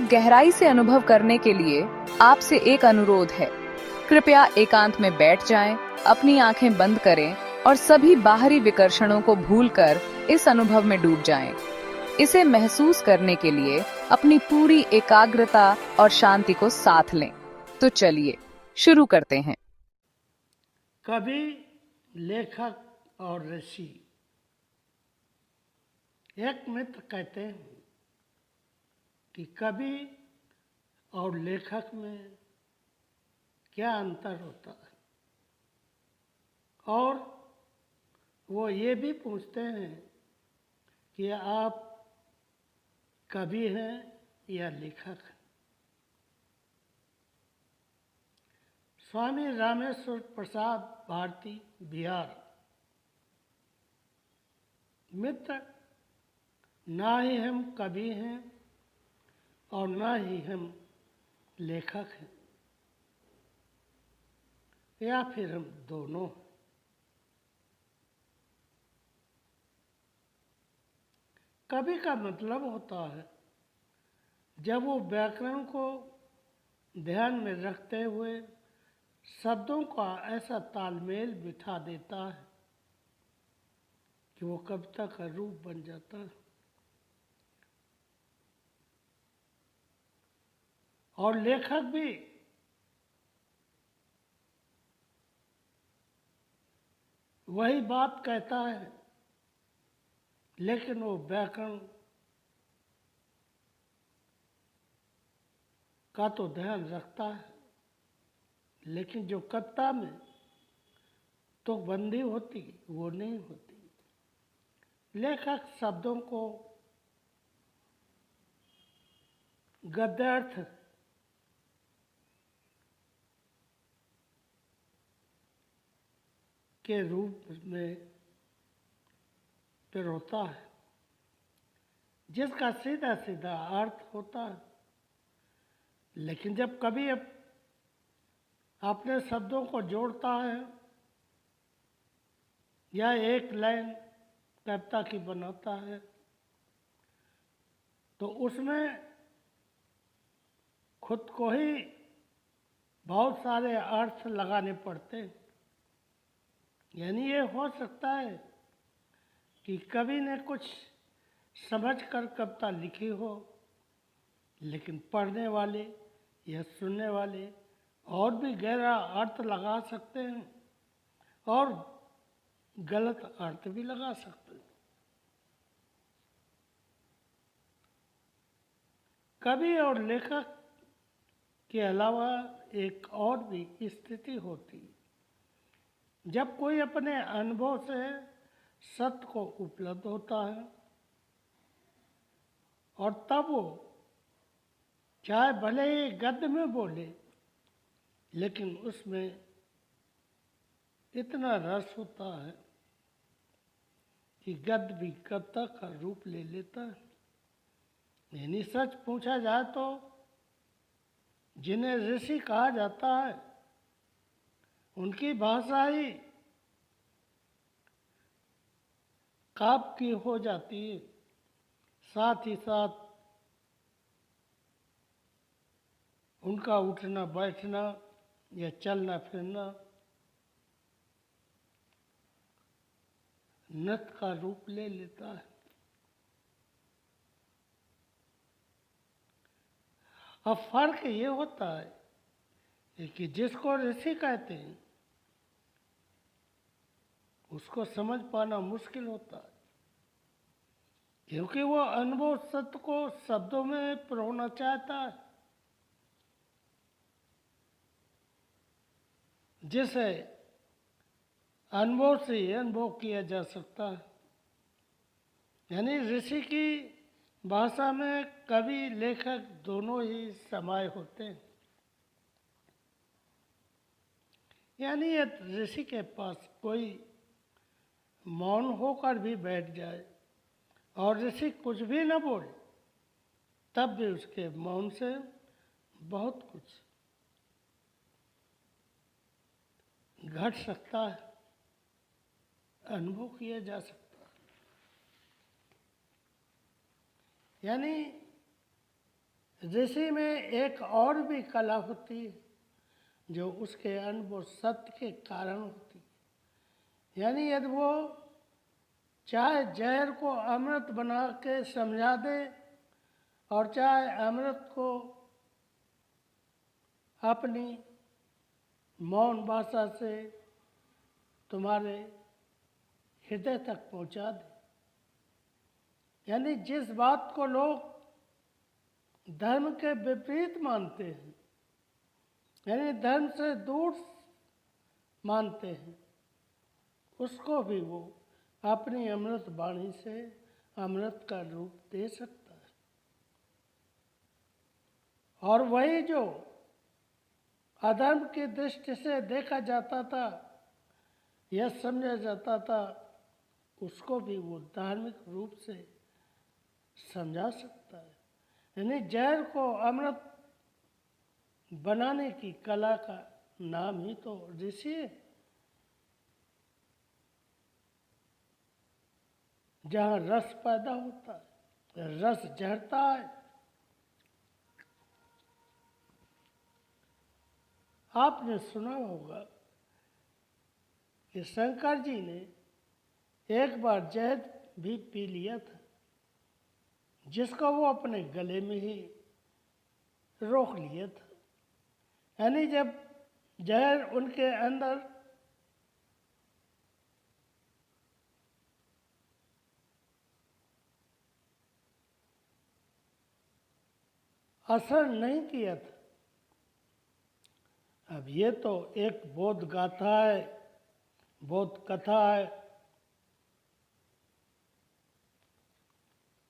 गहराई से अनुभव करने के लिए आपसे एक अनुरोध है। कृपया एकांत में बैठ जाएं, अपनी आंखें बंद करें और सभी बाहरी विकर्षणों को भूलकर इस अनुभव में डूब जाएं। इसे महसूस करने के लिए अपनी पूरी एकाग्रता और शांति को साथ लें। तो चलिए शुरू करते हैं। कवि, लेखक और ऋषि। एक मित्र कहते हैं कि कवि और लेखक में क्या अंतर होता है, और वो ये भी पूछते हैं कि आप कवि हैं या लेखक हैं। स्वामी रामेश्वर प्रसाद भारती, बिहार। मित्र, ना ही हम कवि हैं और ना ही हम लेखक हैं, या फिर हम दोनों हैं। कवि का मतलब होता है जब वो व्याकरण को ध्यान में रखते हुए शब्दों का ऐसा तालमेल बिठा देता है कि वो कविता का रूप बन जाता है। और लेखक भी वही बात कहता है, लेकिन वो व्याकरण का तो ध्यान रखता है, लेकिन जो कविता में तो बंदी होती वो नहीं होती। लेखक शब्दों को गद्यार्थ के रूप में पिरोता है, जिसका सीधा सीधा अर्थ होता है। लेकिन जब कभी अपने शब्दों को जोड़ता है या एक लाइन कविता की बनाता है, तो उसमें खुद को ही बहुत सारे अर्थ लगाने पड़ते हैं। यानी ये हो सकता है कि कवि ने कुछ समझकर कविता लिखी हो, लेकिन पढ़ने वाले या सुनने वाले और भी गहरा अर्थ लगा सकते हैं और गलत अर्थ भी लगा सकते हैं। कवि और लेखक के अलावा एक और भी स्थिति होती है जब कोई अपने अनुभव से सत्य को उपलब्ध होता है, और तब वो चाहे भले ही गद्य में बोले, लेकिन उसमें इतना रस होता है कि गद्य भी कविता का रूप ले लेता है। यानी सच पूछा जाए तो जिन्हें ऋषि कहा जाता है, उनकी भाषा ही काव्य की हो जाती है। साथ ही साथ उनका उठना बैठना या चलना फिरना नृत्य का रूप ले लेता है। अब फर्क ये होता है कि जिसको ऋषि कहते हैं उसको समझ पाना मुश्किल होता है, क्योंकि वो अनुभव सत्य को शब्दों में पिरोना चाहता है, जिसे अनुभव से ही अनुभव किया जा सकता है। यानी ऋषि की भाषा में कवि लेखक दोनों ही समाये होते हैं। यानी यदि ऋषि के पास कोई मौन होकर भी बैठ जाए और ऋषि कुछ भी न बोले, तब भी उसके मौन से बहुत कुछ घट सकता है, अनुभव किया जा सकता है। यानी ऋषि में एक और भी कला होती है जो उसके अनुभव सत्य के कारण होती है। यानी यदि वो चाहे जहर को अमृत बना के समझा दे और चाहे अमृत को अपनी मौन भाषा से तुम्हारे हृदय तक पहुंचा दे। यानी जिस बात को लोग धर्म के विपरीत मानते हैं, यानी धर्म से दूर मानते हैं, उसको भी वो अपनी अमृत वाणी से अमृत का रूप दे सकता है। और वही जो अधर्म की दृष्टि से देखा जाता था या समझा जाता था, उसको भी वो धार्मिक रूप से समझा सकता है। यानी जहर को अमृत बनाने की कला का नाम ही तो ऋषि है। जहाँ रस पैदा होता है, रस झरता है। आपने सुना होगा कि शंकर जी ने एक बार जहर भी पी लिया था, जिसको वो अपने गले में ही रोक लिया था। यानी जब जहर उनके अंदर असर नहीं किया था। अब ये तो एक बोध गाथा है, बोध कथा है,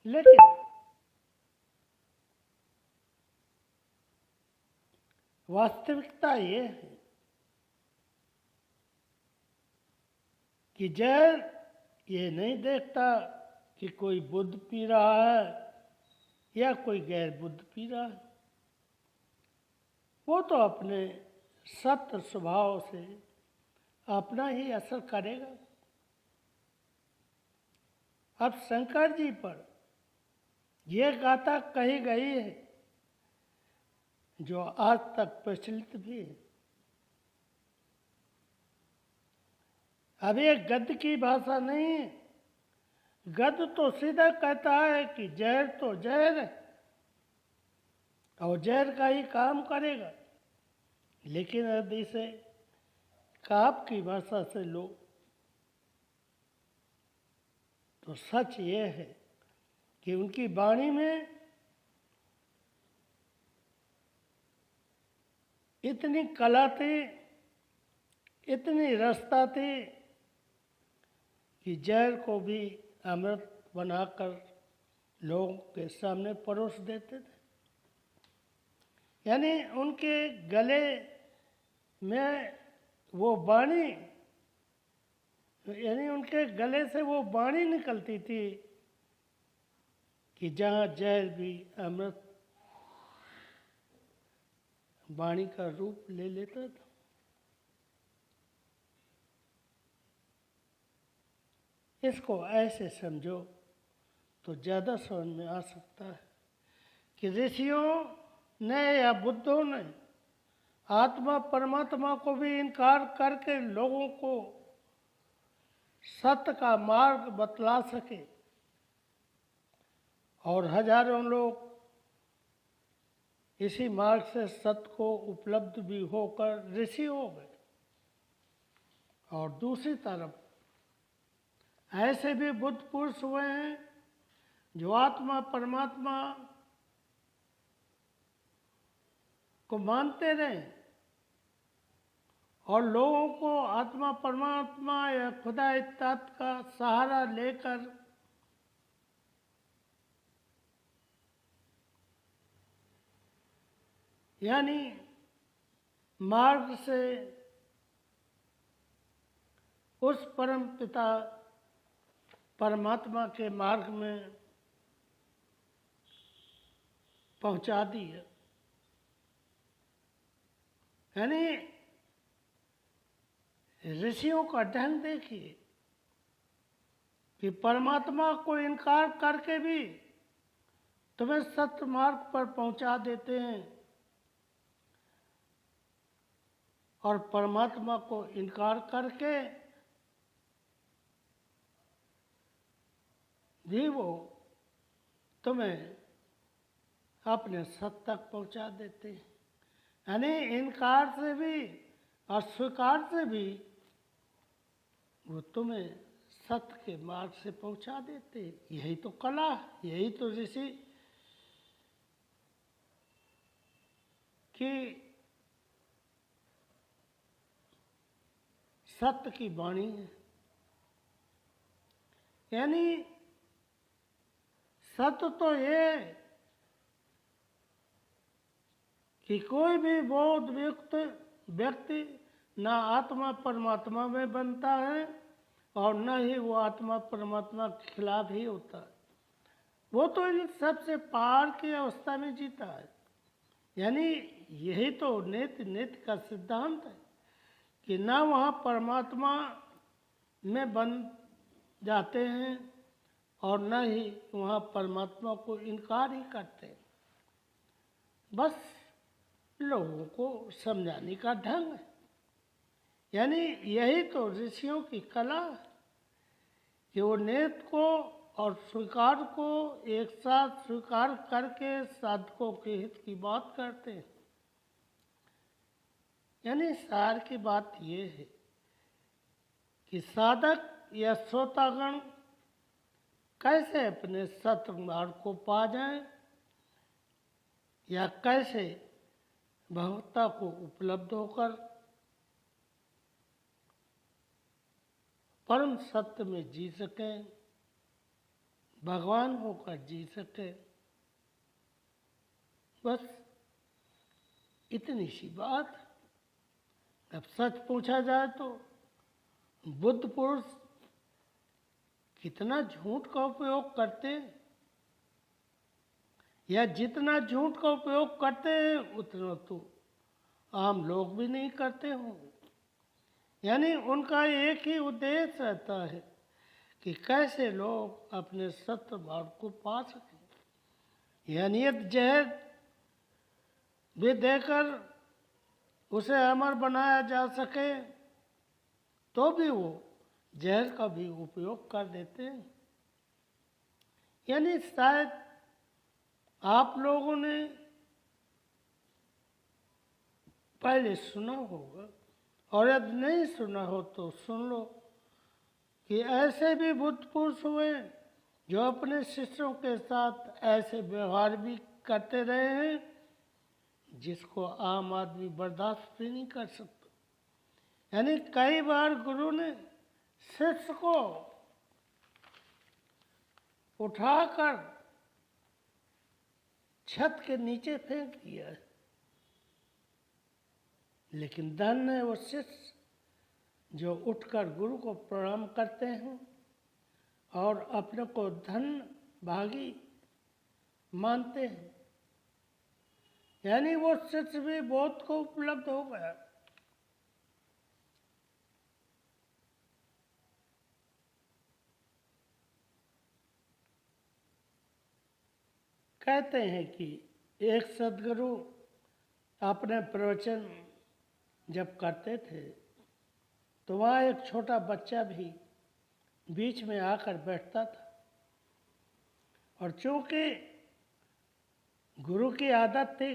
लेकिन वास्तविकता ये है कि जहर ये नहीं देखता कि कोई बुद्ध पी रहा है या कोई गैर बुद्ध पी रहा है। वो तो अपने सत्य स्वभाव से अपना ही असर करेगा। अब शंकर जी पर यह गाथा कही गई है जो आज तक प्रचलित भी है। अब ये गद्य की भाषा नहीं है। गद्य तो सीधा कहता है कि जहर तो जहर है और जहर का ही काम करेगा। लेकिन यदि इसे काव्य की भाषा से लो तो सच ये है कि उनकी वाणी में इतनी कला थी, इतनी रसता थी कि जहर को भी अमृत बनाकर लोगों के सामने परोस देते थे। यानी उनके गले में वो वाणी, यानी उनके गले से वो वाणी निकलती थी कि जहाँ जहर भी अमृत वाणी का रूप ले लेता था। इसको ऐसे समझो तो ज़्यादा समझ में आ सकता है कि ऋषियों ने या बुद्धों ने आत्मा परमात्मा को भी इनकार करके लोगों को सत्य का मार्ग बतला सके और हजारों लोग इसी मार्ग से सत्य को उपलब्ध भी होकर ऋषि हो गए। और दूसरी तरफ ऐसे भी बुद्ध पुरुष हुए हैं जो आत्मा परमात्मा को मानते रहे और लोगों को आत्मा परमात्मा या खुदा इत्यादि का सहारा लेकर यानी मार्ग से उस परम पिता परमात्मा के मार्ग में पहुंचा दिया। यानी ऋषियों का ढंग देखिए कि परमात्मा को इनकार करके भी तुम्हें सत्य मार्ग पर पहुंचा देते हैं और परमात्मा को इनकार करके भी वो तुम्हें अपने सत्य तक पहुंचा देते हैं। यानी इनकार से भी और स्वीकार से भी वो तुम्हें सत्य के मार्ग से पहुंचा देते। यही तो कला, यही तो ऋषि की सत्य की वाणी है। यानी सत्य तो ये कि कोई भी बौद्ध व्यक्ति ना आत्मा परमात्मा में बनता है और न ही वो आत्मा परमात्मा के खिलाफ ही होता है। वो तो इन सबसे पार की अवस्था में जीता है। यानी यही तो नित्य का सिद्धांत है कि ना वहाँ परमात्मा में बन जाते हैं और न ही वहाँ परमात्मा को इनकार ही करते हैं। बस लोगों को समझाने का ढंग है। यानी यही तो ऋषियों की कला है कि वो नित्य को और स्वीकार को एक साथ स्वीकार करके साधकों के हित की बात करते हैं। यानी सार की बात ये है कि साधक या श्रोतागण कैसे अपने सत्य मार्ग को पा जाएं या कैसे भगवत्ता को उपलब्ध होकर परम सत्य में जी सकें, भगवान होकर जी सके। बस इतनी सी बात। अब सच पूछा जाए तो बुद्ध पुरुष कितना झूठ का उपयोग करते हैं, या जितना झूठ का उपयोग करते हैं उतना तो आम लोग भी नहीं करते होंगे। यानी उनका एक ही उद्देश्य रहता है कि कैसे लोग अपने सत्य मार्ग को पा सकें। यानी यदि जहर भी देकर उसे अमर बनाया जा सके तो भी वो जहर का भी उपयोग कर देते हैं। यानी शायद आप लोगों ने पहले सुना होगा, और यदि नहीं सुना हो तो सुन लो कि ऐसे भी बुद्ध पुरुष हुए जो अपने शिष्यों के साथ ऐसे व्यवहार भी करते रहे हैं जिसको आम आदमी बर्दाश्त भी नहीं कर सकता। यानी कई बार गुरु ने शिष्य को उठाकर छत के नीचे फेंक दिया है, लेकिन धन्य है वो शिष्य जो उठकर गुरु को प्रणाम करते हैं और अपने को धन्य भागी मानते हैं। यानी वो शिष्य भी बहुत को उपलब्ध हो गया। कहते हैं कि एक सद्गुरु अपने प्रवचन जब करते थे तो वहाँ एक छोटा बच्चा भी बीच में आकर बैठता था, और चूंकि गुरु की आदत थी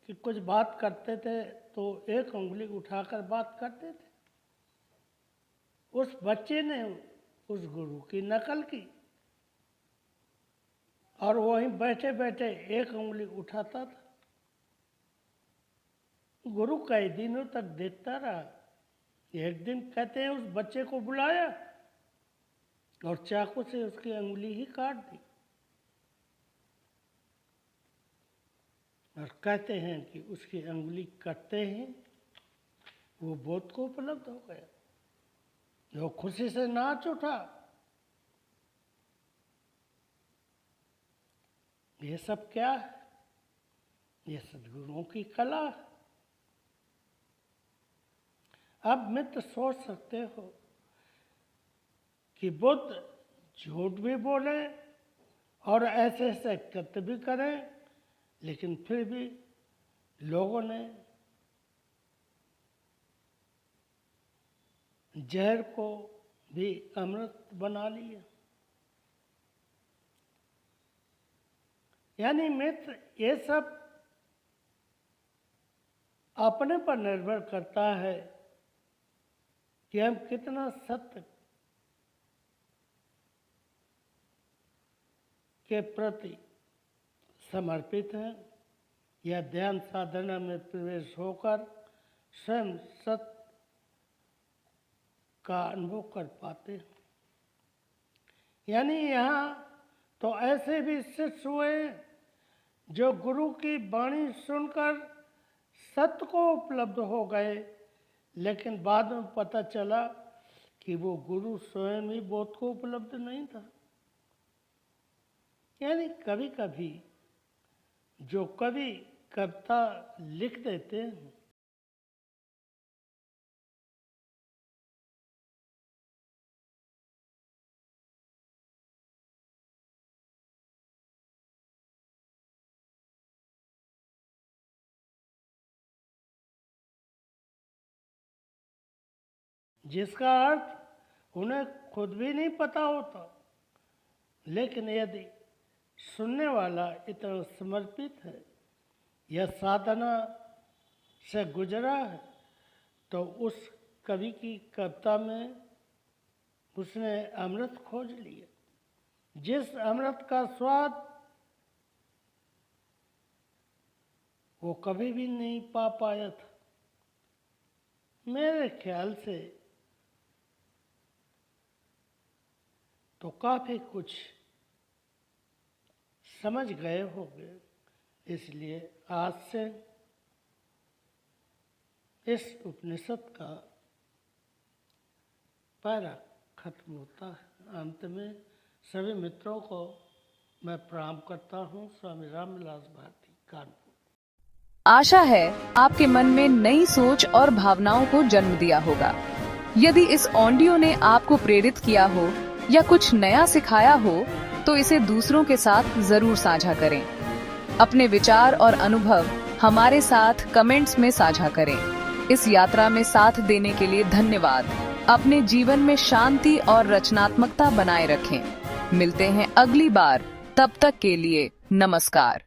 कि कुछ बात करते थे तो एक उंगली उठाकर बात करते थे। उस बच्चे ने उस गुरु की नकल की और वहीं बैठे बैठे एक उंगली उठाता था। गुरु कई दिनों तक देखता रहा। एक दिन कहते हैं उस बच्चे को बुलाया और चाकू से उसकी अंगुली ही काट दी, और कहते हैं कि उसकी अंगुली कटते ही वो बोध को उपलब्ध हो गया। वो खुशी से नाच उठा। ये सब क्या है? ये सद्गुरुओं की कला है। अब मित्र सोच सकते हो कि बुद्ध झूठ भी बोले और ऐसे ऐसे कृत्य भी करें, लेकिन फिर भी लोगों ने जहर को भी अमृत बना लिया। यानी मित्र, ये सब अपने पर निर्भर करता है कि हम कितना सत्य के प्रति समर्पित हैं या ध्यान साधना में प्रवेश होकर स्वयं सत्य का अनुभव कर पाते हैं। यानी यहाँ तो ऐसे भी शिष्य हुए जो गुरु की वाणी सुनकर सत्य को उपलब्ध हो गए, लेकिन बाद में पता चला कि वो गुरु स्वयं ही बोध को उपलब्ध नहीं था। यानी कभी कभी जो कवि कविता लिख देते हैं, जिसका अर्थ उन्हें खुद भी नहीं पता होता, लेकिन यदि सुनने वाला इतना समर्पित है या साधना से गुजरा है, तो उस कवि की कविता में उसने अमृत खोज लिया, जिस अमृत का स्वाद वो कभी भी नहीं पा पाया था। मेरे ख्याल से तो काफी कुछ समझ गए होंगे, इसलिए आज से इस उपनिषद का पैरा खत्म होता है। अंत में सभी मित्रों को मैं प्रणाम करता हूँ। स्वामी रामविलास भारती, कानपुर। आशा है आपके मन में नई सोच और भावनाओं को जन्म दिया होगा। यदि इस ऑडियो ने आपको प्रेरित किया हो या कुछ नया सिखाया हो, तो इसे दूसरों के साथ जरूर साझा करें। अपने विचार और अनुभव हमारे साथ कमेंट्स में साझा करें। इस यात्रा में साथ देने के लिए धन्यवाद। अपने जीवन में शांति और रचनात्मकता बनाए रखें। मिलते हैं अगली बार, तब तक के लिए नमस्कार।